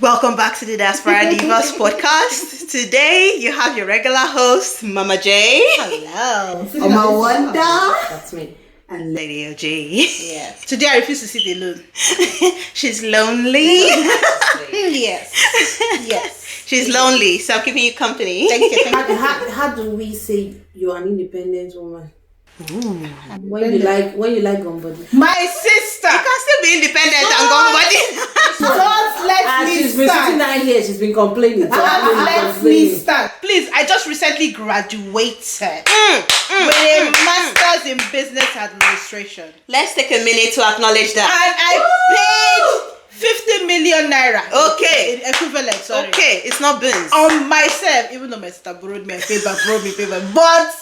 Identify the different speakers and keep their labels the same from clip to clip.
Speaker 1: Welcome back to the Diaspora Divas podcast. Today you have your regular host, Mama J.
Speaker 2: Hello.
Speaker 3: Mama Wanda.
Speaker 2: That's me.
Speaker 1: And Lady OG.
Speaker 2: Yes. Today I refuse to sit alone.
Speaker 1: She's lonely.
Speaker 2: Yes. Yes.
Speaker 1: She's lonely, so I'm keeping you company.
Speaker 2: Thank you.
Speaker 3: How do we say you're an independent woman?
Speaker 1: Ooh.
Speaker 3: When you like somebody.
Speaker 2: My sister.
Speaker 1: You can still be independent and go body.
Speaker 2: Don't let me
Speaker 3: She's been sitting
Speaker 2: stand.
Speaker 3: down here. She's been complaining.
Speaker 2: Let me stand. Please, I just recently graduated with a master's in business administration.
Speaker 1: Let's take a minute to acknowledge that.
Speaker 2: And I paid 50 million naira.
Speaker 1: Okay.
Speaker 2: In equivalent, sorry.
Speaker 1: Okay, it's not beans.
Speaker 2: On myself, even though my sister borrowed me paper. But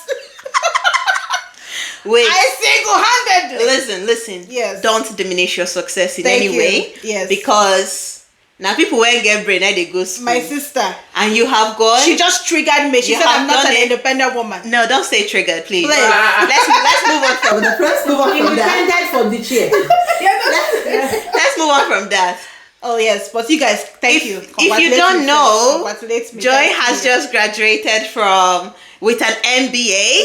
Speaker 1: Wait.
Speaker 2: I single-handedly.
Speaker 1: Listen.
Speaker 2: Yes.
Speaker 1: Don't diminish your success in
Speaker 2: Thank
Speaker 1: any
Speaker 2: you.
Speaker 1: way.
Speaker 2: Yes.
Speaker 1: Because now people won't get brain, now they go school.
Speaker 2: My sister.
Speaker 1: And you have gone.
Speaker 2: She just triggered me. She
Speaker 1: You
Speaker 2: said
Speaker 1: have
Speaker 2: I'm not
Speaker 1: done
Speaker 2: an
Speaker 1: it.
Speaker 2: independent woman.
Speaker 1: No, don't say triggered, please.
Speaker 2: Please.
Speaker 1: Let's move on from that.
Speaker 3: Let's move on from that. Independent for the chair.
Speaker 1: Let's move on from that.
Speaker 2: Oh yes, but you guys, thank you.
Speaker 1: If you don't know,
Speaker 2: congratulate me.
Speaker 1: Joy
Speaker 2: Thank
Speaker 1: has
Speaker 2: you.
Speaker 1: just graduated with an MBA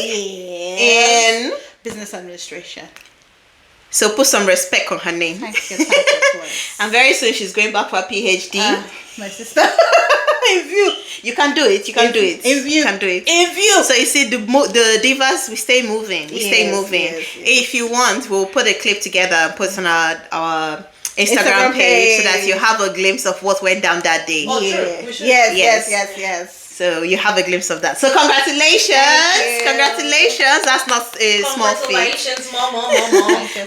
Speaker 2: Yes.
Speaker 1: in.
Speaker 2: Business administration.
Speaker 1: So put some respect on her name.
Speaker 2: Thank you.
Speaker 1: And very soon she's going back for a PhD.
Speaker 2: My sister. In view.
Speaker 1: You can do it. You can do it.
Speaker 2: In view.
Speaker 1: You can do it.
Speaker 2: In view.
Speaker 1: So you see, the divas, we stay moving. Stay moving.
Speaker 2: Yes.
Speaker 1: If you want, we'll put a clip together and put on our Instagram page so that you have a glimpse of what went down that day.
Speaker 2: Oh, yes.
Speaker 1: So you have a glimpse of that. So congratulations.
Speaker 2: Thank you.
Speaker 1: Congratulations. That's not a small feat.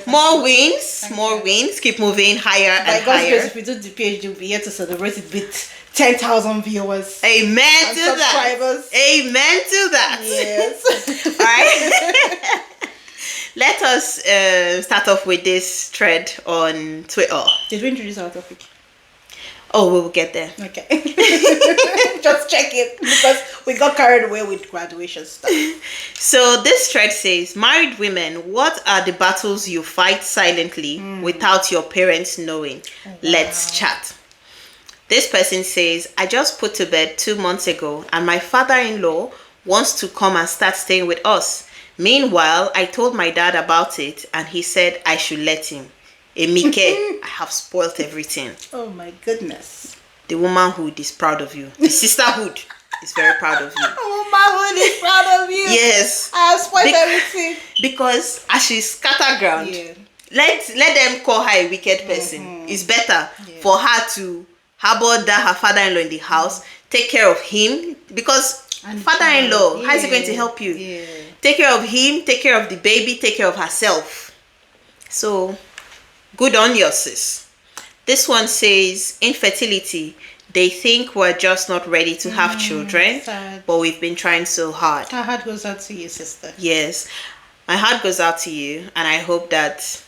Speaker 1: More wins. More wins. Keep moving higher
Speaker 2: By
Speaker 1: and
Speaker 2: God's
Speaker 1: higher.
Speaker 2: grace, if we do the PhD, we'll be here to celebrate it with 10,000 viewers.
Speaker 1: Amen
Speaker 2: And
Speaker 1: to that.
Speaker 2: subscribers.
Speaker 1: Amen to that.
Speaker 2: Yes.
Speaker 1: All right. Let us start off with this thread on Twitter.
Speaker 2: Did we introduce our topic?
Speaker 1: Oh, we will get there.
Speaker 2: Okay. Just check it because we got carried away with graduation stuff.
Speaker 1: So this thread says, married women, what are the battles you fight silently without your parents knowing? Let's chat. This person says, I just put to bed 2 months ago and my father-in-law wants to come and start staying with us. Meanwhile, I told my dad about it and he said I should let him. Emike, I have spoilt everything.
Speaker 2: Oh my goodness.
Speaker 1: The womanhood is proud of you. The sisterhood is very proud of you.
Speaker 2: Womanhood is proud of you.
Speaker 1: Yes.
Speaker 2: I have spoiled everything.
Speaker 1: Because as she's scatterground, let them call her a wicked person. It's better for her to harbor that her father-in-law in the house, take care of him, because father-in-law, how is he going to help you? Take care of him, take care of the baby, take care of herself. So good on your sis. This one says, infertility. They think we're just not ready to have children,
Speaker 2: sad.
Speaker 1: but we've been trying so hard.
Speaker 2: Our heart goes out to you, sister.
Speaker 1: Yes, my heart goes out to you, and I hope that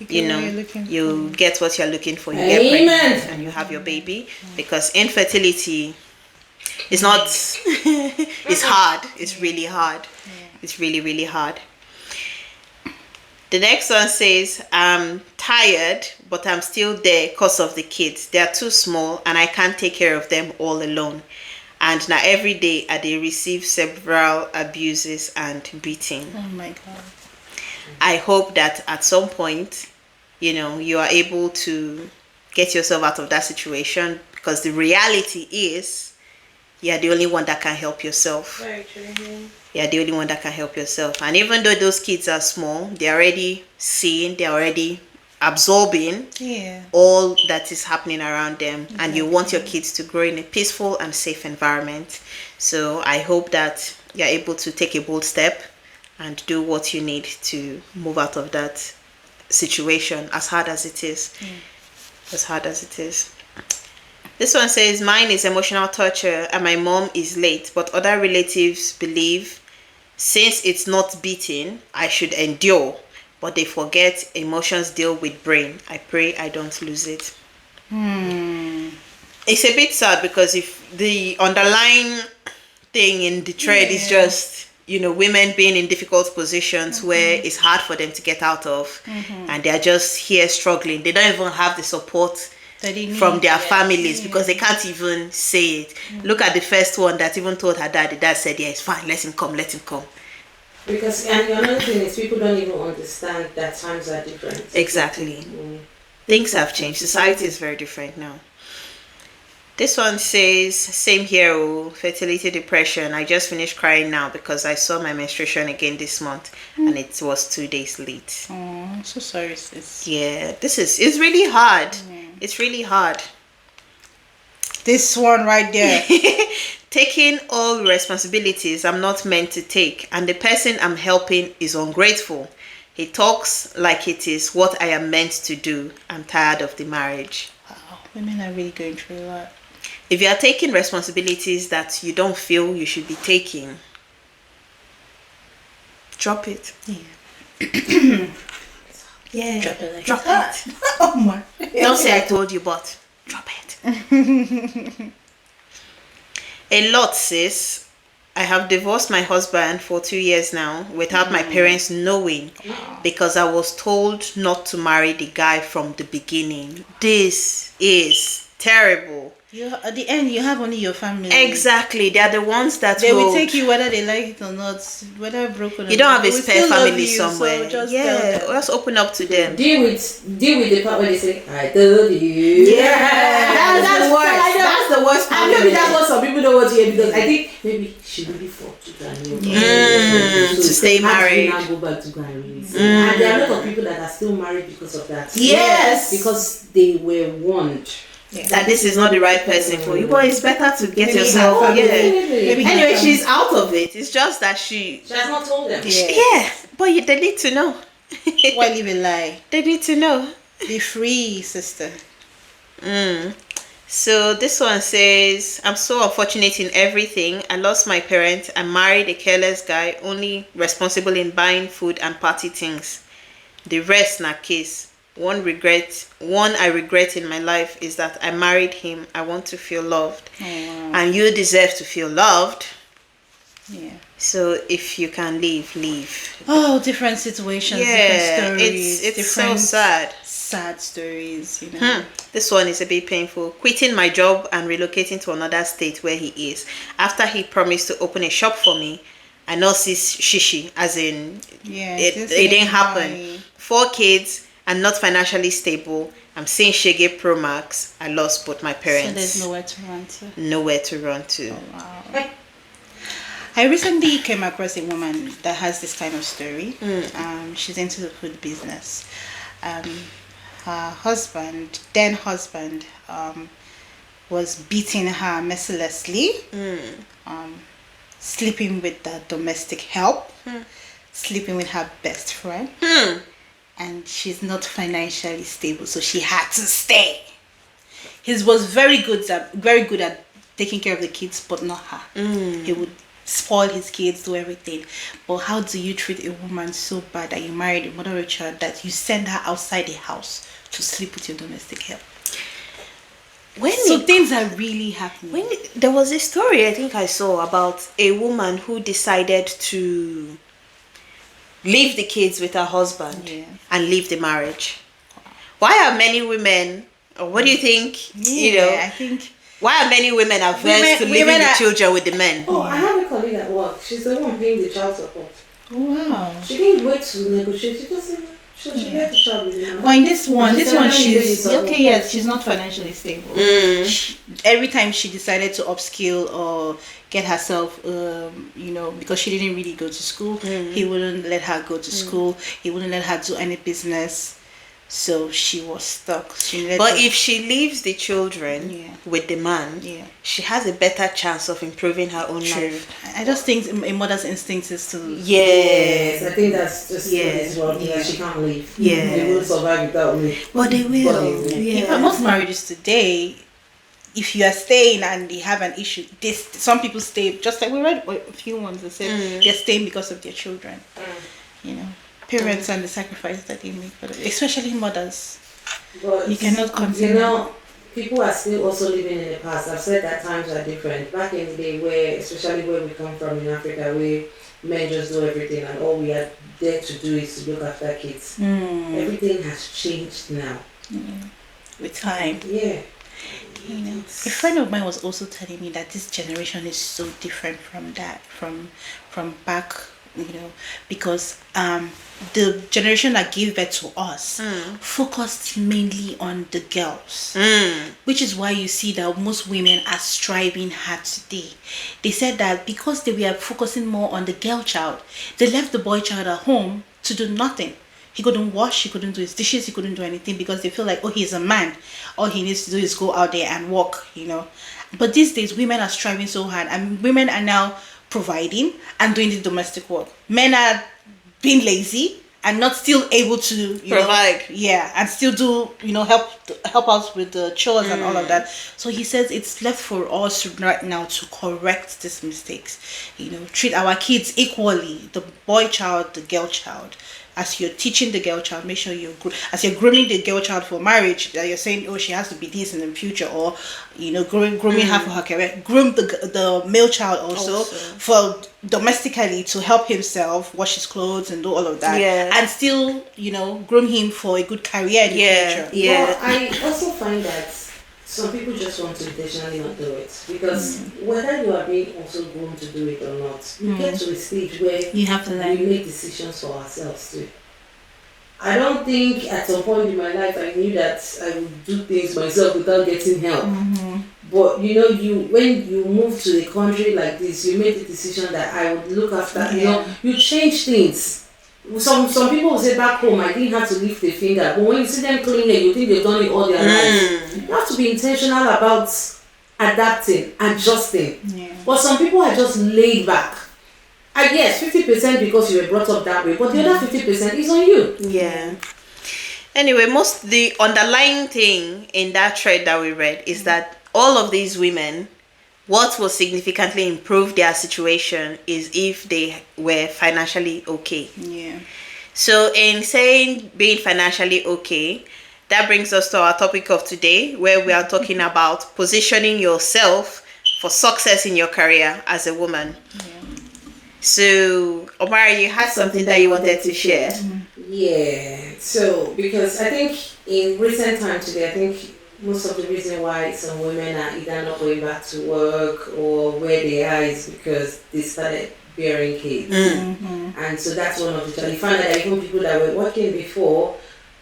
Speaker 1: you get what you're looking for. You get pregnant and you have your baby, because infertility is not. It's hard. It's really hard. It's really, really hard. The next one says, I'm tired, but I'm still there because of the kids. They are too small and I can't take care of them all alone. And now every day they receive several abuses and beating.
Speaker 2: Oh my God.
Speaker 1: I hope that at some point, you are able to get yourself out of that situation, because the reality is you're the only one that can help yourself.
Speaker 2: Very true.
Speaker 1: You're the only one that can help yourself. And even though those kids are small, they're already seeing, they're already absorbing all that is happening around them. And you want your kids to grow in a peaceful and safe environment. So I hope that you're able to take a bold step and do what you need to move out of that situation, as hard as it is. As hard as it is. This one says, mine is emotional torture and my mom is late, but other relatives believe since it's not beating, I should endure, but they forget emotions deal with brain. I pray I don't lose it. It's a bit sad, because if the underlying thing in the thread is just, women being in difficult positions where it's hard for them to get out of, and they're just here struggling. They don't even have the support from their families because they can't even say it. Look at the first one that even told her dad. The dad said, yeah, it's fine, let him come.
Speaker 3: Because, and another thing is, people don't even understand that times are different.
Speaker 1: Exactly. Things have changed. Society is very different now. This one says, same here, fertility depression. I just finished crying now because I saw my menstruation again this month and it was 2 days late.
Speaker 2: Oh, I'm so sorry, sis.
Speaker 1: Yeah, it's really hard. It's really hard.
Speaker 2: This one right there.
Speaker 1: Taking all responsibilities I'm not meant to take, and the person I'm helping is ungrateful. He talks like it is what I am meant to do. I'm tired of the marriage.
Speaker 2: Wow, women are really going through a lot.
Speaker 1: If you are taking responsibilities that you don't feel you should be taking, drop it.
Speaker 2: Yeah.
Speaker 1: Yeah.
Speaker 2: Drop it like
Speaker 1: Drop
Speaker 2: that.
Speaker 1: it.
Speaker 2: Oh my.
Speaker 1: Don't say I told you, but drop it. A lot, sis. I have divorced my husband for 2 years now without my parents knowing because I was told not to marry the guy from the beginning. This is terrible.
Speaker 2: At the end, you have only your family.
Speaker 1: Exactly. They are the ones that
Speaker 2: They will take you whether they like it or not, whether broken or
Speaker 1: you don't
Speaker 2: not.
Speaker 1: have a
Speaker 2: They will
Speaker 1: spare
Speaker 2: still love
Speaker 1: family
Speaker 2: you,
Speaker 1: somewhere.
Speaker 2: So just tell them.
Speaker 1: Let's open up to them.
Speaker 3: Deal with the part where they say, I told you.
Speaker 1: Yeah.
Speaker 3: That's the worst.
Speaker 2: I know.
Speaker 3: That's the worst.
Speaker 2: I
Speaker 3: And
Speaker 2: know
Speaker 3: maybe
Speaker 2: that.
Speaker 3: that's what some people don't want to hear because I think maybe she really fought to go and
Speaker 1: To stay married.
Speaker 3: Now go back to go and release. And there are a lot of people that are still married because of that.
Speaker 1: Yes.
Speaker 3: Because they were warned.
Speaker 1: That this is not the right person for you. But it's better to get
Speaker 2: Maybe
Speaker 1: yourself.
Speaker 2: her family.
Speaker 3: Maybe
Speaker 1: Anyway, she's out of it. It's just that
Speaker 3: she has not told them.
Speaker 1: Yeah, but they need to know.
Speaker 2: Why live a lie?
Speaker 1: They need to know.
Speaker 2: Be free, sister.
Speaker 1: So this one says, I'm so unfortunate in everything. I lost my parents. I married a careless guy, only responsible in buying food and party things. The rest na case. One I regret in my life is that I married him. I want to feel loved.
Speaker 2: Oh, wow.
Speaker 1: And you deserve to feel loved.
Speaker 2: Yeah.
Speaker 1: So if you can leave.
Speaker 2: Oh, different situations, different stories.
Speaker 1: It's
Speaker 2: different
Speaker 1: so sad.
Speaker 2: Sad stories, you know.
Speaker 1: This one is a bit painful. Quitting my job and relocating to another state where he is. After he promised to open a shop for me, I know sis shishi, as in it didn't happen. 4 kids and not financially stable. I'm seeing Shege Pro Max. I lost both my parents.
Speaker 2: So there's nowhere to run to.
Speaker 1: Nowhere to run to.
Speaker 2: Oh, wow. I recently came across a woman that has this kind of story. She's into the food business. Her husband, then husband, was beating her mercilessly, sleeping with the domestic help, sleeping with her best friend, and she's not financially stable, so she had to stay. He was very good at taking care of the kids, but not her. He would spoil his kids, do everything. But how do you treat a woman so bad that you married a mother of a child that you send her outside the house to sleep with your domestic help? Things are really happening.
Speaker 1: There was a story I think I saw about a woman who decided to leave the kids with her husband and leave the marriage. Why are many women, or what do you think?
Speaker 2: I think
Speaker 1: why are many women averse to leaving the children with the men?
Speaker 3: Oh, I have a colleague at work. She's the one paying the child support.
Speaker 2: Oh, wow.
Speaker 3: She didn't wait to negotiate. She just she left the child with him.
Speaker 2: Well, in this one, she's okay. Yes, she's not financially stable. Every time she decided to upskill or get herself, because she didn't really go to school, he wouldn't let her go to school. He wouldn't let her do any business. So she was stuck.
Speaker 1: But if she leaves the children with the man, she has a better chance of improving her own life.
Speaker 2: I just think a mother's instinct is to...
Speaker 3: Yes, I think that's just as well. She can't leave. They will survive without me.
Speaker 1: But they will.
Speaker 2: Most marriages today, if you are staying and they have an issue, some people stay, just like we read a few ones that said they're staying because of their children. Parents and the sacrifice that they make, especially mothers.
Speaker 3: But
Speaker 2: you cannot continue.
Speaker 3: People are still also living in the past. I've said that times are different. Back in the day, especially where we come from in Africa, where men just do everything and all we are there to do is to look after kids. Everything has changed now.
Speaker 2: with time.
Speaker 3: Yeah.
Speaker 2: You know, a friend of mine was also telling me that this generation is so different from that, from back, you know, because the generation that gave birth to us focused mainly on the girls, which is why you see that most women are striving hard today. They said that because they were focusing more on the girl child, they left the boy child at home to do nothing. He couldn't wash, he couldn't do his dishes, he couldn't do anything because they feel like, oh, he's a man. All he needs to do is go out there and work, you know. But these days, women are striving so hard, and women are now providing and doing the domestic work. Men are being lazy and not still able to
Speaker 1: provide.
Speaker 2: And still do, help us with the chores and all of that. So he says it's left for us right now to correct these mistakes. Treat our kids equally, the boy child, the girl child. As you're teaching the girl child, make sure as you're grooming the girl child for marriage, that you're saying, oh, she has to be this in the future, or grooming her for her career. Groom the male child also for domestically to help himself wash his clothes and do all of that, and still groom him for a good career in the future.
Speaker 3: Well, I also find that some people just want to intentionally not do it, because whether you are being also groomed to do it or not, you get to a stage where
Speaker 2: you have to learn.
Speaker 3: We make decisions for ourselves too. I don't think at some point in my life I knew that I would do things myself without getting help. But when you move to a country like this, you make the decision that I would look after. You change things. Some people will say back home I didn't have to lift a finger, but when you see them cleaning, you think they've done it all their lives. You have to be intentional about adapting, adjusting. But some people are just laid back. I guess 50% because you were brought up that way, but the other 50% is on you.
Speaker 1: Anyway, the underlying thing in that thread that we read is that all of these women, what will significantly improve their situation is if they were financially okay. So in saying being financially okay, that brings us to our topic of today, where we are talking about positioning yourself for success in your career as a woman. So, Omar, you had something that you wanted to share.
Speaker 3: So because I think in recent times today, I think most of the reason why some women are either not going back to work or where they are is because they started bearing kids. And so that's one of the, you find that even people that were working before,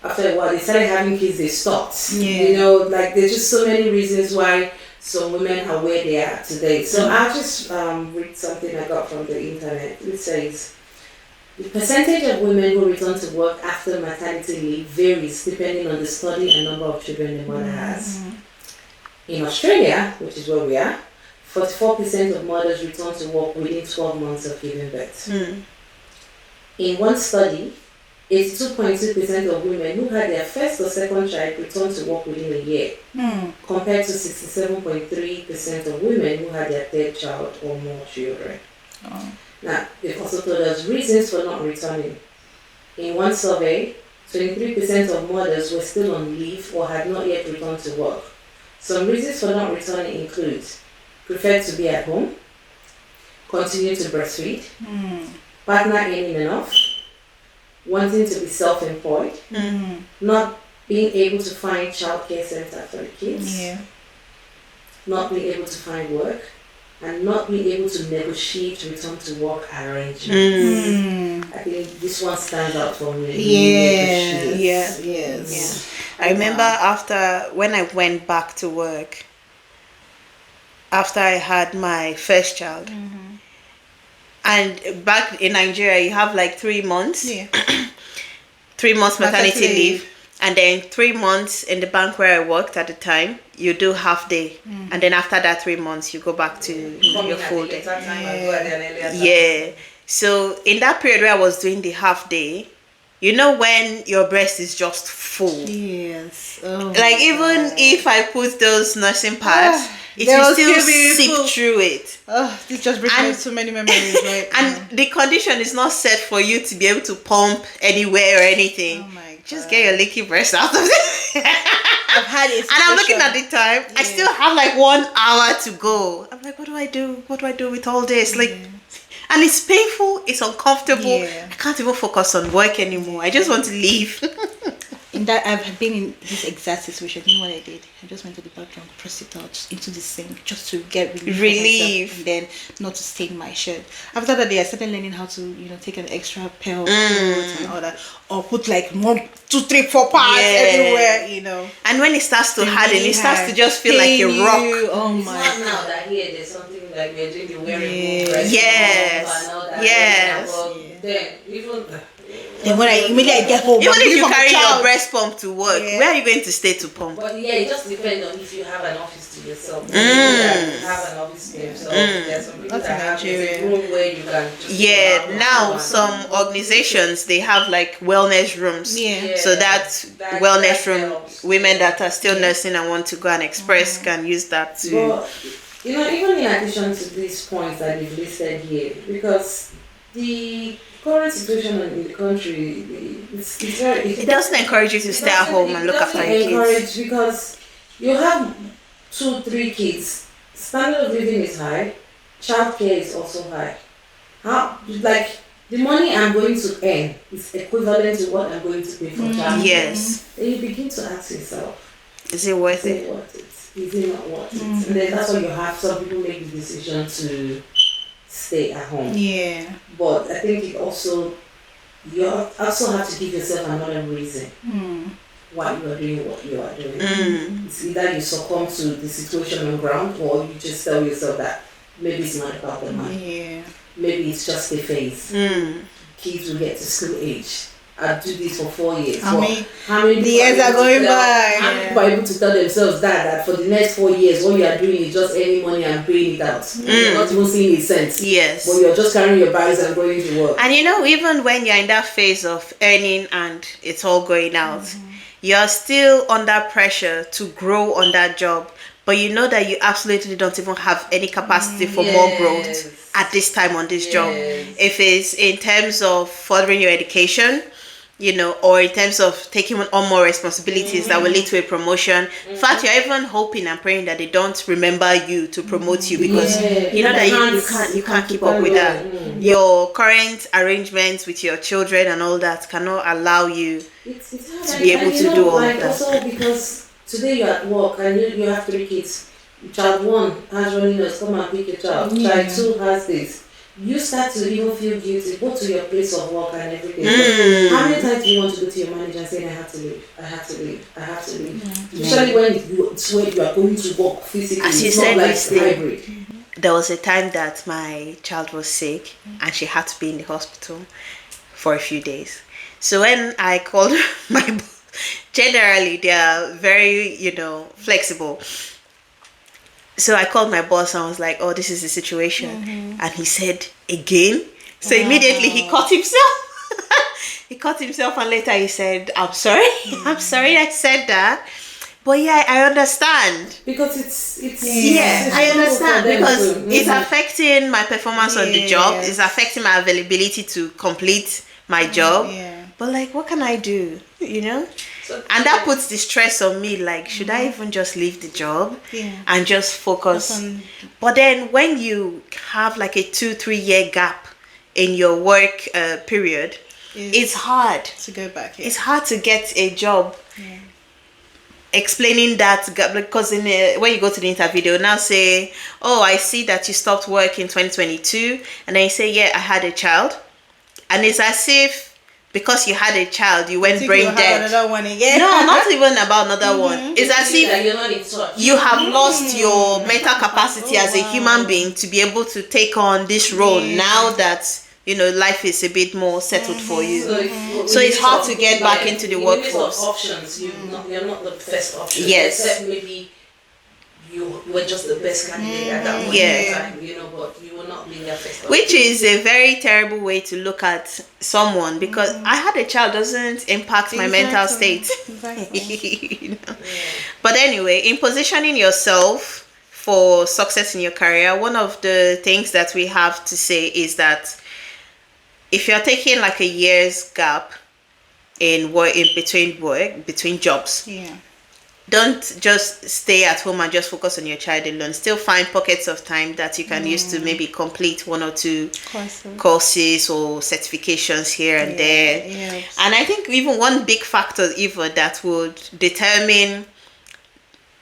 Speaker 3: after a while they started having kids, they stopped. There's just so many reasons why some women are where they are today. So I'll just read something I got from the internet. It says, the percentage of women who return to work after maternity leave varies depending on the study and number of children the mother has. In Australia, which is where we are, 44% of mothers return to work within 12 months of giving birth. In one study, 82.2% of women who had their first or second child returned to work within a year, compared to 67.3% of women who had their third child or more children. Now, they've also told us reasons for not returning. In one survey, 23% of mothers were still on leave or had not yet returned to work. Some reasons for not returning include prefer to be at home, continue to breastfeed, partner earning enough, wanting to be self-employed, not being able to find childcare center for the kids, not being able to find work, and not being able to negotiate return to work arrangements. I think this one stands out for me.
Speaker 1: Yes. I remember when I went back to work, after I had my first child, and back in Nigeria, you have like 3 months, 3 months maternity leave. And then 3 months in the bank where I worked at the time, you do half day. And then after that 3 months, you go back to your full day. So in that period where I was doing the half day, when your breast is just full.
Speaker 2: Yes.
Speaker 1: Even if I put those nursing pads, it will still seep through it.
Speaker 2: This just brings me so many memories, right?
Speaker 1: And the condition is not set for you to be able to pump anywhere or anything.
Speaker 2: Oh my God.
Speaker 1: Just get your leaky breast out of it.
Speaker 2: I've had it.
Speaker 1: And I'm looking at the time. I still have like 1 hour to go. I'm like, what do I do? What do I do with all this? And it's painful. It's uncomfortable. I can't even focus on work anymore. I just want to leave.
Speaker 2: in that I've been in this exact situation. You know what I did? I just went to the bathroom, pressed it out into the sink just to get relief, and then not to stain my shirt. After that day, I started learning how to, take an extra pair of clothes and all that, or put like 1, 2, 3, 4 parts everywhere,
Speaker 1: And when it starts to harden, it starts to just feel like a rock.
Speaker 2: Oh
Speaker 3: it's
Speaker 2: my!
Speaker 3: Not now that here there's something like we're doing the wearing Then even.
Speaker 2: Then when I immediately get home,
Speaker 1: even if you carry your breast pump to work, where are you going to stay to pump?
Speaker 3: But it just depends on if you have an office to yourself. You have an office to yourself. There's some people that have a room where you can just
Speaker 1: now some organizations, they have like wellness rooms. So that wellness room, helps. Women that are still nursing and want to go and express can use that too.
Speaker 3: But, even in addition to these points that you've listed here, because the current situation in the country, it
Speaker 1: doesn't encourage you to stay at home and look after your kids.
Speaker 3: Because you have 2, 3 kids, standard of living is high, childcare is also high. The money I'm going to earn is equivalent to what I'm going to pay for childcare.
Speaker 1: Yes.
Speaker 3: Then you begin to ask yourself,
Speaker 1: is it worth it?
Speaker 3: Is it not worth it? And then that's why you have some people make the decision to stay at home.
Speaker 2: Yeah.
Speaker 3: But I think you also have to give yourself another reason why you are doing what you are doing. It's either you succumb to the situation on ground, or you just tell yourself that maybe it's not about the money.
Speaker 2: Yeah.
Speaker 3: Maybe it's just a phase. Kids will get to school age. I do this for 4 years. How many
Speaker 2: the years are going by?
Speaker 3: How many people are able to tell themselves that for the next 4 years, what you are doing is just earning money and paying it out? You're not even seeing a sense.
Speaker 1: Yes.
Speaker 3: But you're just carrying your bags and going to work.
Speaker 1: And even when you're in that phase of earning and it's all going out, you're still under pressure to grow on that job. But you know that you absolutely don't even have any capacity for more growth at this time on this job. If it's in terms of furthering your education, or in terms of taking on more responsibilities that will lead to a promotion. In fact, you're even hoping and praying that they don't remember you to promote you, because you know that you can't keep up with that. Your current arrangements with your children and all that cannot allow you to be able to do all of that.
Speaker 3: Also, because today you're at work and you have 3 kids. Child 1 has running nurse, come and pick your child. Child 2 has this. You start to even feel guilty, go to your place of work and everything. How many times do you want to go to your manager and say, I have to leave? Especially when you are going to work physically.
Speaker 1: As you
Speaker 3: it's
Speaker 1: said,
Speaker 3: not like hybrid.
Speaker 1: There was a time that my child was sick and she had to be in the hospital for a few days. So when I called my boss, generally they are very, flexible. So I called my boss and I was like, oh, this is the situation. And he said, again? So immediately he caught himself. He caught himself, and later he said, I'm sorry. I'm sorry I said that. But I understand.
Speaker 3: Because it's
Speaker 1: I understand, because it's affecting my performance on the job. It's affecting my availability to complete my job. But what can I do? And that puts the stress on me, should I even just leave the job and just focus? But then when you have a 2-3 year gap in your work period, it's hard
Speaker 2: to go back.
Speaker 1: It's hard to get a job. Explaining that, because when you go to the interview, they'll now say, oh, I see that you stopped work in 2022, and then you say, yeah, I had a child. And it's as if because you had a child, you went brain dead.
Speaker 2: Another one again.
Speaker 1: No, not even about another one. It's as if you have lost your mental capacity as a human being to be able to take on this role now that life is a bit more settled for you. So it's hard to get back into the workforce.
Speaker 3: Options, you're not the first option.
Speaker 1: Yes.
Speaker 3: Except maybe you were just the best candidate at that point in time, but you will not be their first option.
Speaker 1: Which is a very terrible way to look at someone, because I had a child doesn't impact my mental state. But anyway, in positioning yourself for success in your career, one of the things that we have to say is that if you're taking a year's gap in between jobs, don't just stay at home and just focus on your child alone. Still find pockets of time that you can use to maybe complete one or two courses or certifications here and there.
Speaker 2: Yes.
Speaker 1: And I think even one big factor even that would determine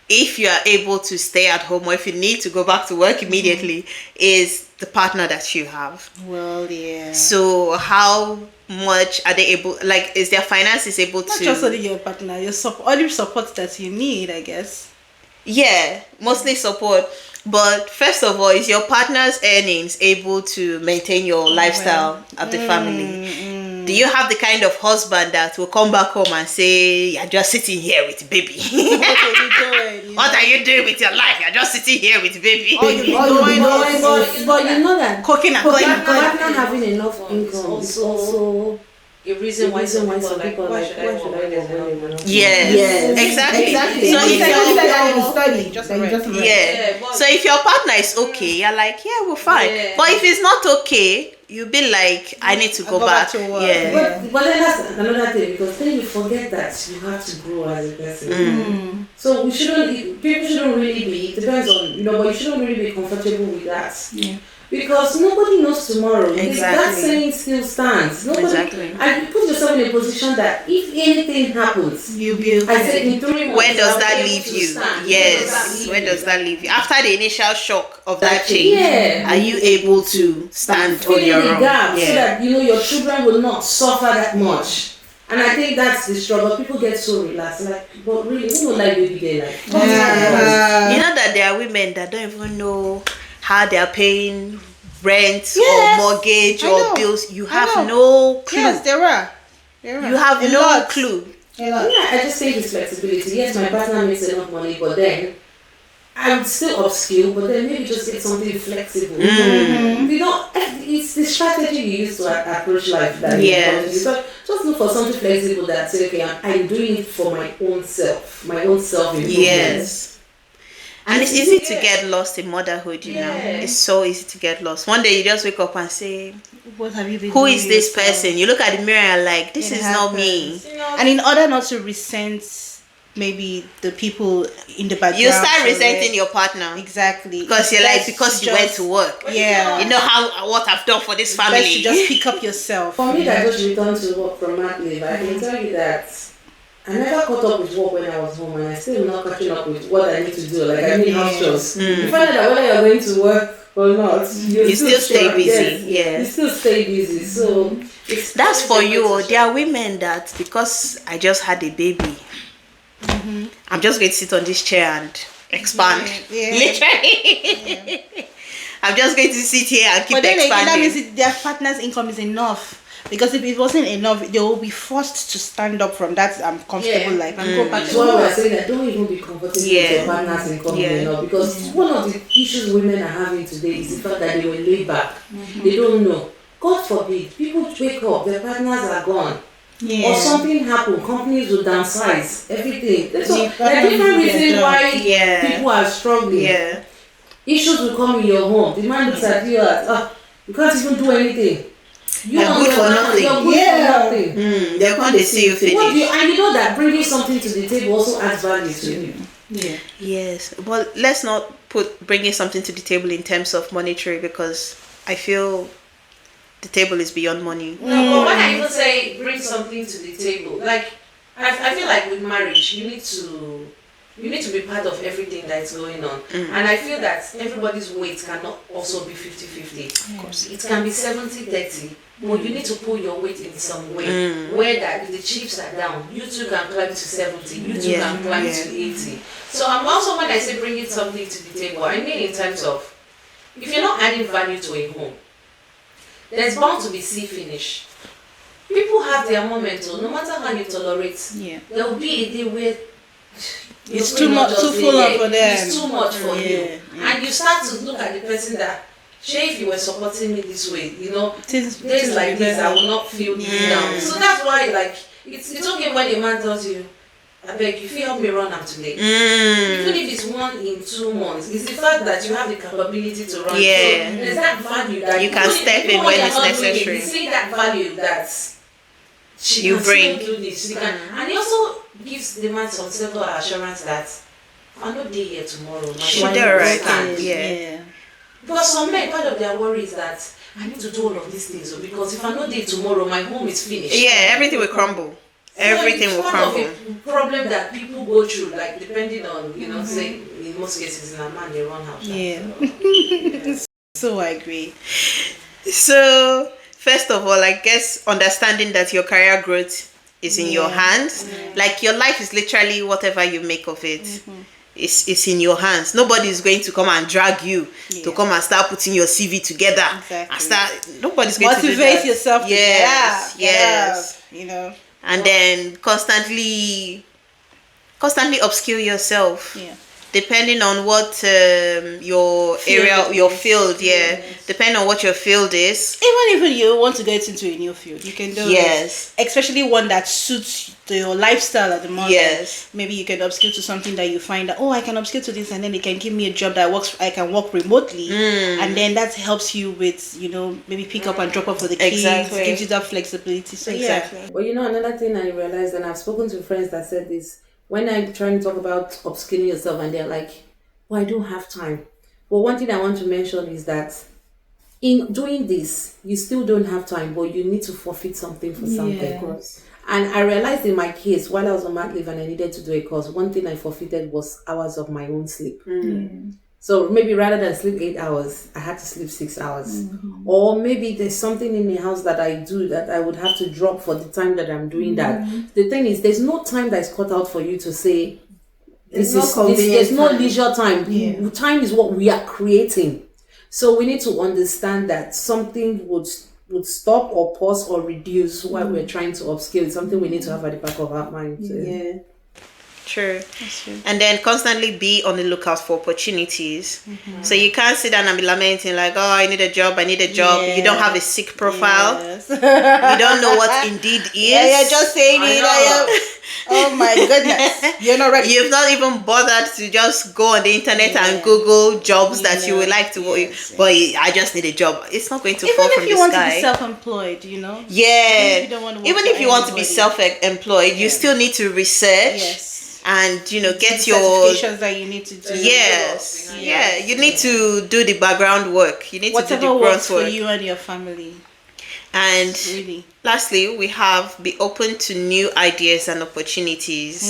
Speaker 1: if you are able to stay at home or if you need to go back to work immediately is the partner that you have.
Speaker 2: Well, yeah.
Speaker 1: So how much are they able, like, is their finances able
Speaker 2: Not
Speaker 1: to...
Speaker 2: just only your partner, your all the support that you need, I guess.
Speaker 1: Yeah, mostly support. But first of all, is your partner's earnings able to maintain your lifestyle of the family? Do you have the kind of husband that will come back home and say, "You're just sitting here with baby"?
Speaker 2: What are you doing?
Speaker 1: What are you doing with your life? You're just sitting here with baby.
Speaker 3: But you know that
Speaker 2: cooking and
Speaker 3: partner having enough income is also a reason why some people are like, why should I work?
Speaker 1: Yes, exactly.
Speaker 3: So
Speaker 1: So if your partner is okay, you're like, yeah, we're fine.
Speaker 3: Yeah.
Speaker 1: But if it's not okay, you'll be like, I need to go back.
Speaker 2: to work.
Speaker 1: Yeah.
Speaker 3: But then that's another thing, because then you forget that you have to grow as a person. So people shouldn't really be, it depends on, but you shouldn't really be comfortable with that.
Speaker 2: Yeah.
Speaker 3: Because nobody knows tomorrow.
Speaker 1: Exactly.
Speaker 3: That saying still stands.
Speaker 1: Exactly.
Speaker 3: And you put yourself in a position that if anything happens,
Speaker 2: You'll be okay.
Speaker 3: I said in 3 months.
Speaker 1: When does that
Speaker 3: I'll be
Speaker 1: leave
Speaker 3: able to
Speaker 1: you?
Speaker 3: stand.
Speaker 1: Yes. When does that leave you? After the initial shock of that change,
Speaker 3: Yeah.
Speaker 1: are you able to stand on
Speaker 3: Filling
Speaker 1: your
Speaker 3: the
Speaker 1: own?
Speaker 3: gap so
Speaker 1: Yeah.
Speaker 3: that your children will not suffer that much. And I think that's the struggle. People get so relaxed, like, but really, who don't like baby day life?
Speaker 1: You know that there are women that don't even know how they are paying rent or mortgage
Speaker 2: I
Speaker 1: or
Speaker 2: know.
Speaker 1: bills. You
Speaker 2: I
Speaker 1: have
Speaker 2: know.
Speaker 1: no clue.
Speaker 2: Yes, there are.
Speaker 1: You have
Speaker 2: A
Speaker 1: no
Speaker 2: lot.
Speaker 1: clue.
Speaker 2: A lot.
Speaker 3: Yeah, I just think it's flexibility. Yes, my partner makes enough money, but then I'm still upskill, but then maybe just get something flexible. It's the strategy you use to approach life that
Speaker 1: Yes.
Speaker 3: So just look for something flexible that say, okay, I'm doing it for my own self improvement.
Speaker 1: Yes. And it's easy to get lost in motherhood, you know. It's so easy to get lost. One day you just wake up and say,
Speaker 2: What have you been
Speaker 1: who
Speaker 2: doing
Speaker 1: is this
Speaker 2: yourself?
Speaker 1: person? You look at the mirror and like, this is not me.
Speaker 2: And in order not to resent maybe the people in the background,
Speaker 1: You start resenting your partner.
Speaker 2: Exactly.
Speaker 1: Because you're like,
Speaker 2: Best
Speaker 1: because
Speaker 2: to
Speaker 1: you went
Speaker 2: just-
Speaker 1: to work.
Speaker 2: Yeah.
Speaker 1: You know what I've done for this family.
Speaker 2: Best to just pick up yourself.
Speaker 3: For me, that just returned to work from mat leave, I can tell you that I never caught up with work when I was home, and I still not catching up with what I need to do. Like I need house chores. You find out that whether you're going to work or not,
Speaker 1: You still stay busy.
Speaker 3: You still stay busy. So
Speaker 1: That's for you. There are women that because I just had a baby, I'm just going to sit on this chair and expand.
Speaker 2: Yeah.
Speaker 1: Literally. I'm just going to sit here and keep
Speaker 2: But then again, that
Speaker 1: expanding.
Speaker 2: means their partner's income is enough. Because if it wasn't enough, they will be forced to stand up from that comfortable life and go back
Speaker 3: That's
Speaker 2: to
Speaker 3: why we're
Speaker 2: work.
Speaker 3: saying that don't even be comfortable with your partner's income because one of the issues women are having today is the fact that they were laid back. They don't know. God forbid, people wake up, their partners are gone. Or something happened, companies will downsize, everything. There are different reasons why people are struggling.
Speaker 1: Yeah.
Speaker 3: Issues will come in your home. The man looks at you as, you can't even do anything.
Speaker 1: You're good for nothing.
Speaker 3: You're good for nothing.
Speaker 1: They're going to see you finish.
Speaker 3: And you know that bringing something to the table also adds value to you.
Speaker 2: Yeah.
Speaker 1: Yes. Well, let's not put bringing something to the table in terms of monetary because I feel the table is beyond money.
Speaker 3: No, but when I even say bring something to the table, like I feel like with marriage, you need to be part of everything that's going on. And I feel that everybody's weight cannot also be 50-50. Of course. It can be 70-30. But you need to pull your weight in some way. Where that if the chips are down, you two can climb to 70, you two can climb to 80. So I'm also, when I say bringing something to the table, I mean in terms of if you're not adding value to a home, there's bound to be see finish. People have their moments, no matter how you tolerate, there will be a day where
Speaker 2: it's too much, too full up for them.
Speaker 3: It's too much for you. And you start to look at the person that, if you were supporting me this way, days like this, I will not feel this down. So that's why, like, it's okay when a man tells you, I beg, if you help me run up today. Even if it's 1 in 2 months, it's the fact that you have the capability to run.
Speaker 1: Yeah.
Speaker 3: So there's that value that
Speaker 1: you can step in when it's necessary.
Speaker 3: You see that value that she
Speaker 1: you
Speaker 3: can
Speaker 1: bring.
Speaker 3: still do this. And also gives the man some certain assurance that I'm not there here tomorrow. My
Speaker 1: Should
Speaker 3: wife
Speaker 1: they
Speaker 3: will
Speaker 1: right?
Speaker 3: stand.
Speaker 1: Yeah.
Speaker 3: Because some men, part of their worry is that I need to do all of these things, because if I'm not there tomorrow, my home is finished.
Speaker 1: Yeah, everything will crumble. Everything will crumble.
Speaker 3: It's part of a problem that people go through, like depending on, say in most cases in a man they run house.
Speaker 2: Yeah. So I agree.
Speaker 1: So first of all, I guess understanding that your career growth is in your hands. Like your life is literally whatever you make of it. It's in your hands. Nobody is going to come and drag you to come and start putting your CV together.
Speaker 2: Exactly.
Speaker 1: And start. Nobody's going to do that.
Speaker 2: Motivate yourself to
Speaker 1: yes,
Speaker 2: get up,
Speaker 1: and then constantly upskill yourself.
Speaker 2: Yeah.
Speaker 1: Depending on what your area, your field, depending on what your field is.
Speaker 2: Even if you want to get into a new field, you can do it. Especially one that suits your lifestyle at the moment.
Speaker 1: Yes.
Speaker 2: Maybe you can upskill to something that you find that, I can upskill to this, and then they can give me a job that I can work remotely. And then that helps you with, maybe pick up and drop off for the kids.
Speaker 1: Exactly.
Speaker 2: Gives you that flexibility. So
Speaker 3: But another thing I realized, and I've spoken to friends that said this, when I'm trying to talk about upskilling yourself and they're like, I don't have time. Well, one thing I want to mention is that in doing this, you still don't have time, but you need to forfeit something for something.
Speaker 2: Of course.
Speaker 3: And I realized in my case, while I was on mat leave and I needed to do a course, one thing I forfeited was hours of my own sleep. So maybe rather than sleep 8 hours, I had to sleep 6 hours. Or maybe there's something in the house that I do that I would have to drop for the time that I'm doing that. The thing is, there's no time that's cut out for you to say, there's no leisure time. Time is what we are creating. So we need to understand that something would stop or pause or reduce while we're trying to upskill. It's something we need to have at the back of our mind. So.
Speaker 1: True. And then constantly be on the lookout for opportunities. So you can't sit down and be lamenting like, I need a job. You don't have a sick profile. You don't know what Indeed is.
Speaker 2: You're just saying it. Oh my goodness. You're not ready.
Speaker 1: You've not even bothered to just go on the internet and Google jobs that you would like to work. But I just need a job. It's not going to fall from the sky.
Speaker 2: Even if you want to be self-employed,
Speaker 1: Yeah. Even if you want to be self-employed, you still need to research. And get your
Speaker 2: certifications that you need to do.
Speaker 1: You need to do the background work. You need to do the groundwork.
Speaker 2: Whatever works for you and your family.
Speaker 1: And lastly, we have be open to new ideas and opportunities.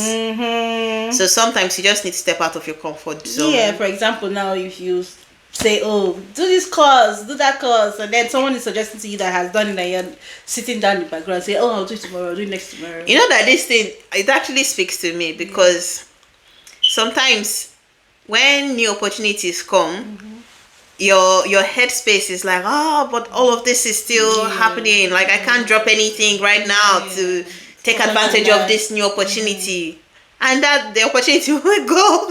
Speaker 1: So sometimes you just need to step out of your comfort zone.
Speaker 2: For example, now if you say, do this course, do that course, and then someone is suggesting to you that has done it, and you're sitting down in the background, say, I'll do it tomorrow, I'll do it next tomorrow.
Speaker 1: You know that this thing, it actually speaks to me because sometimes when new opportunities come, your headspace is like, but all of this is still happening. Like I can't drop anything right now to take advantage of this new opportunity. And that the opportunity will go.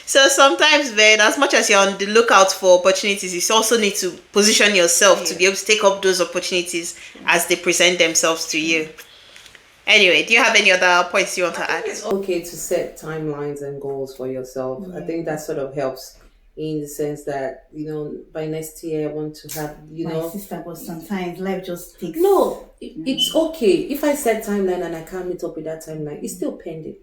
Speaker 1: So sometimes, Ben, as much as you're on the lookout for opportunities, you also need to position yourself to be able to take up those opportunities as they present themselves to you. Anyway, do you have any other points you want to add?
Speaker 3: It's okay to set timelines and goals for yourself. I think that sort of helps in the sense that, by next year I want to have,
Speaker 2: My sister, but sometimes life just takes...
Speaker 3: No, it's okay. If I set timeline and I can't meet up with that timeline, it's still pending.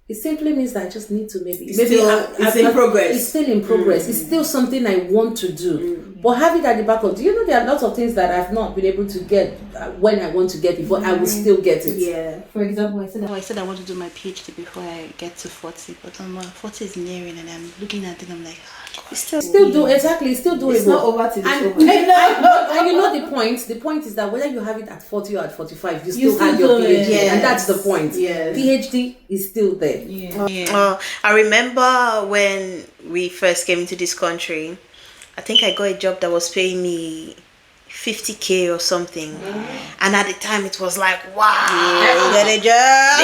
Speaker 3: It simply means that I just need to it's in progress. It's still in progress. It's still something I want to do. But have it at the back of, do you know there are lots of things that I've not been able to get when I want to get it, but I will still get it.
Speaker 2: Yeah. For example, I said I want to do my PhD before I get to 40, but 40 is nearing and I'm looking at it and I'm like,
Speaker 3: still do exactly. Still doable.
Speaker 2: It's not over till it's over.
Speaker 3: And you know the point. The point is that whether you have it at 40 or at 45, you still have your PhD, and that's the point. PhD is still there.
Speaker 1: I remember when we first came into this country, I think I got a job that was paying me 50K or something, and at the time it was like, wow,
Speaker 2: you got a job,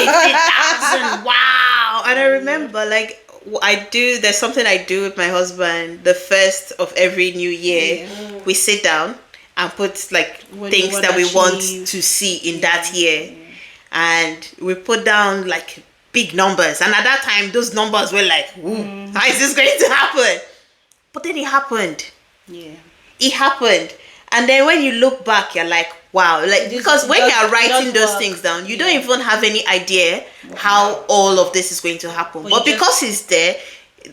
Speaker 1: 50,000, wow. And I remember there's something I do with my husband the first of every new year. We sit down and put things that we want to see in that year, and we put down big numbers, and at that time those numbers were like, how is this going to happen? But then it happened. It happened. And then when you look back, you're like, wow, like, because when you are writing those
Speaker 2: work.
Speaker 1: things down, you don't even have any idea how all of this is going to happen. But because it's there,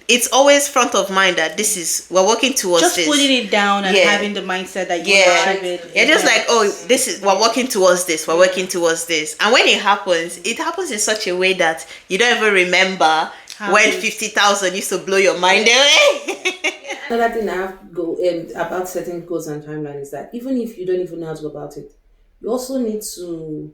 Speaker 1: it's always front of mind that this is, we're working towards
Speaker 2: just
Speaker 1: this.
Speaker 2: putting it down and having the mindset that you achieve it.
Speaker 1: Yeah, just like, oh, this is, we're working towards this, we're working towards this. And when it happens in such a way that you don't even remember when 50,000 used to blow your mind away.
Speaker 3: Another thing I have to go about setting goals and timeline is that even if you don't even know how to go about it, you also need to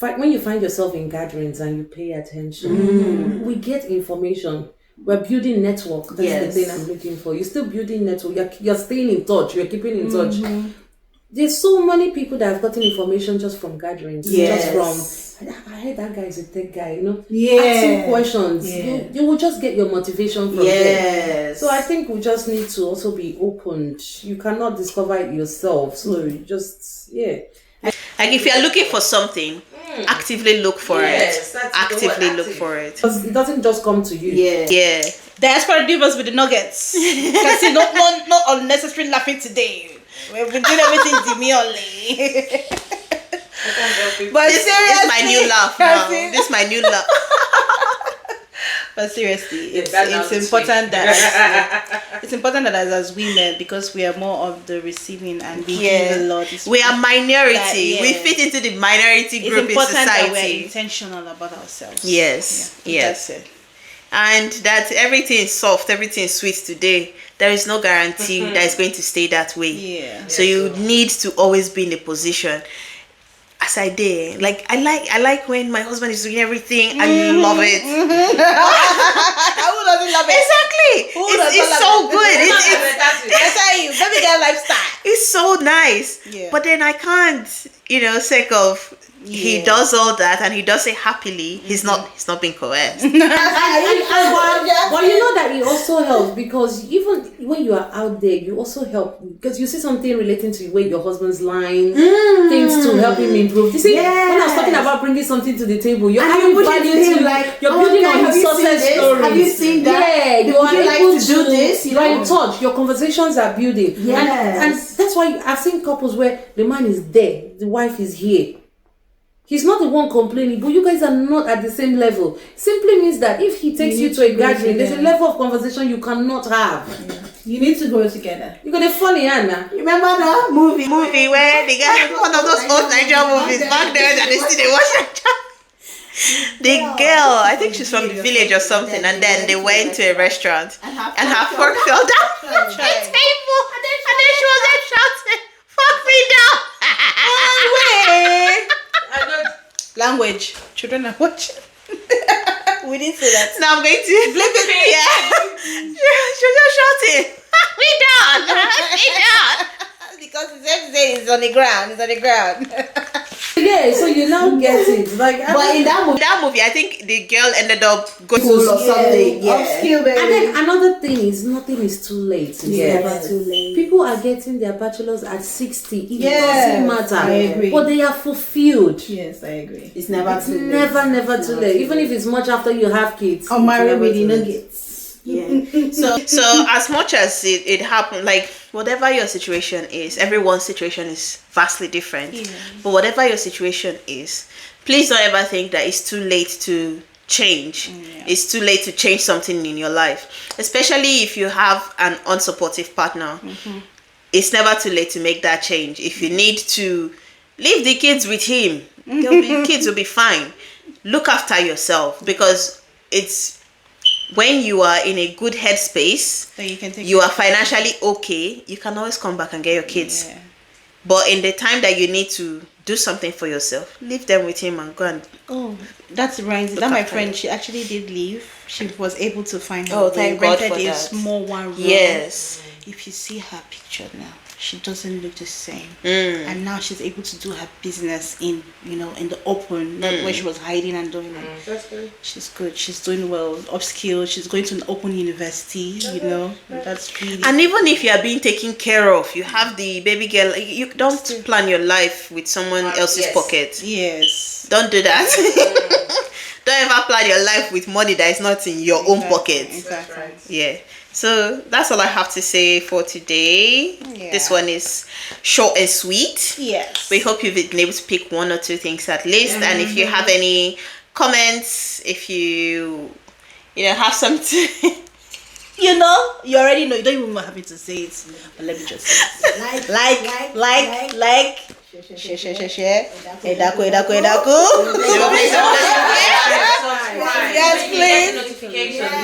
Speaker 3: when you find yourself in gatherings and you pay attention. We get information. We're building network. That's the thing I'm looking for. You're still building network. You're staying in touch. You're keeping in touch. There's so many people that have gotten information just from gatherings. Just from, I heard that guy is a tech guy, you know. Asking questions. You will just get your motivation from there. So I think we just need to also be opened. You cannot discover it yourself. So you just,
Speaker 1: Like if you're looking for something, actively look for it. Actively look for it.
Speaker 3: It doesn't just come to you.
Speaker 1: Yeah.
Speaker 2: Diaspora Divas with the nuggets. Can see not unnecessary laughing today. We've been doing everything demurely. But
Speaker 1: This is my new laugh now. This is my new laugh.
Speaker 2: But seriously, it's important that it's important that as women, because we are more of the receiving and we give a lot.
Speaker 1: We are minority. We fit into the minority group in society.
Speaker 2: That we're intentional about ourselves.
Speaker 1: Yes.
Speaker 2: That's it.
Speaker 1: And that everything is soft, everything is sweet today. There is no guarantee that it's going to stay that way.
Speaker 2: Yeah.
Speaker 1: So you need to always be in a position. As I did, like I like when my husband is doing everything. I love it.
Speaker 2: Who doesn't love it?
Speaker 1: Exactly. It's so good.
Speaker 2: I tell you, baby girl lifestyle.
Speaker 1: It's so nice.
Speaker 2: Yeah.
Speaker 1: But then I can't, sake of he does all that and he does it happily. He's not being coerced.
Speaker 3: But you know that it also helps, because even when you are out there, you also help because you see something relating to the way your husband's lying, things to help him improve. You see, when I was talking about bringing something to the table, you're adding value to like you're building on his success story.
Speaker 2: Have you seen that?
Speaker 3: Yeah, you are able to do this.
Speaker 2: You
Speaker 3: are in touch. Your conversations are building. And that's why I've seen couples where the man is there, the wife is here. He's not the one complaining, but you guys are not at the same level. Simply means that if he takes you to a gathering, there's a level of conversation you cannot have.
Speaker 2: You need to grow together.
Speaker 3: You got a funny Anna.
Speaker 2: Remember the movie
Speaker 1: where they got one of those old Nigerian movies back there that they still they watch. The girl, I think she's from the village or something, and then they went to a restaurant and her fork fell down the table, and then she was there shouting, "Fuck me down!"
Speaker 2: Language. Children are watching. We didn't say that.
Speaker 1: Now I'm going to blip it. She was just shouting, "Fuck me down! Fuck me down!"
Speaker 2: Because it's on the ground. It's on the ground.
Speaker 3: Yeah, so you now get it. Like,
Speaker 1: but in that movie, I think the girl ended up going to
Speaker 2: or something. Upskill, baby.
Speaker 3: And then another thing is, nothing is too late. It's never too late. People are getting their bachelors at 60. It doesn't matter.
Speaker 2: I agree.
Speaker 3: But they are fulfilled.
Speaker 2: Yes, I agree.
Speaker 3: It's never too late. Never too late. Even if it's much after you have kids.
Speaker 2: Or married with the nuggets.
Speaker 1: Yeah. So as much as it happened, like whatever your situation is, everyone's situation is vastly different. Yeah. But whatever your situation is, please don't ever think that it's too late to change. Yeah. It's too late to change something in your life, especially if you have an unsupportive partner. It's never too late to make that change. If you need to leave the kids with him, kids will be fine. Look after yourself, because it's when you are in a good headspace, so you are financially okay, you can always come back and get your kids. Yeah. But in the time that you need to do something for yourself, leave them with him and go and...
Speaker 2: Oh, that's right. That my friend, she actually did leave. She was able to find her.
Speaker 1: Oh, thank God for
Speaker 2: rented a
Speaker 1: that.
Speaker 2: small one room.
Speaker 1: Yes.
Speaker 2: If you see her picture now, she doesn't look the same. And now she's able to do her business in the open, not where she was hiding and doing it.
Speaker 3: That's good.
Speaker 2: She's good. She's doing well, upskilled. She's going to an open university, That's really...
Speaker 1: And even if you are being taken care of, you have the baby girl, you don't plan your life with someone else's pocket.
Speaker 2: Yes.
Speaker 1: Don't do that. Don't ever plan your life with money that is not in your own pocket.
Speaker 2: Exactly.
Speaker 1: Yeah. So that's all I have to say for today.
Speaker 2: Yeah.
Speaker 1: This one is short and sweet.
Speaker 2: Yes.
Speaker 1: We hope you've been able to pick one or two things at least. And if you have any comments, if you have something.
Speaker 2: You already know. You don't even have me to say it. But let me just say it. Like. Share. Edaku.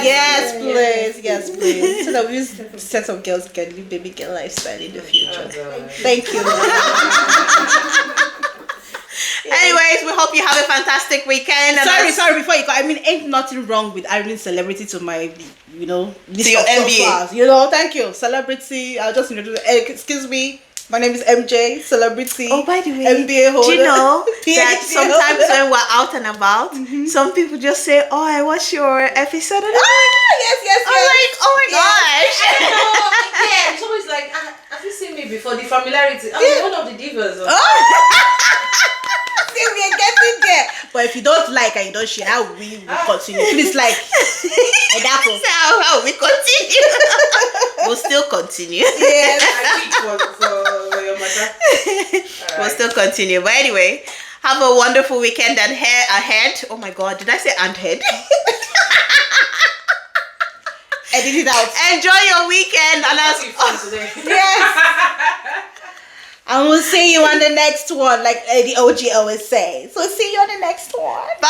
Speaker 2: Yes, please. So that we set of girls can live baby girl lifestyle in the future. Thank you.
Speaker 1: Anyways, we hope you have a fantastic weekend. And
Speaker 2: Sorry, before you go, I mean, ain't nothing wrong with adding celebrity to my, list
Speaker 1: your
Speaker 2: of
Speaker 1: MBA.
Speaker 2: profiles. Thank you. Celebrity, I'll just introduce, excuse me, my name is MJ, celebrity.
Speaker 1: Oh, by the way,
Speaker 2: MBA holder.
Speaker 1: do you know
Speaker 2: PhD
Speaker 1: that sometimes
Speaker 2: holder.
Speaker 1: when we're out and about, some people just say, "Oh, I watched your episode." And
Speaker 2: Yes.
Speaker 1: I'm like, "Oh my gosh!"
Speaker 3: Yeah, it's always like, have you seen me before? The familiarity. I'm one of the divas.
Speaker 2: See, we are getting there. But if you don't like and you don't share, how we will continue. Please like. Edaku.
Speaker 1: So how we continue? We'll still continue.
Speaker 2: Yes.
Speaker 1: We'll still continue. But anyway, have a wonderful weekend and ahead. Oh my God, did I say and head?
Speaker 2: Edit it out.
Speaker 1: Enjoy your weekend and
Speaker 2: Yes. And we'll see you on the next one, like the OG always say. So see you on the next one.
Speaker 1: Bye.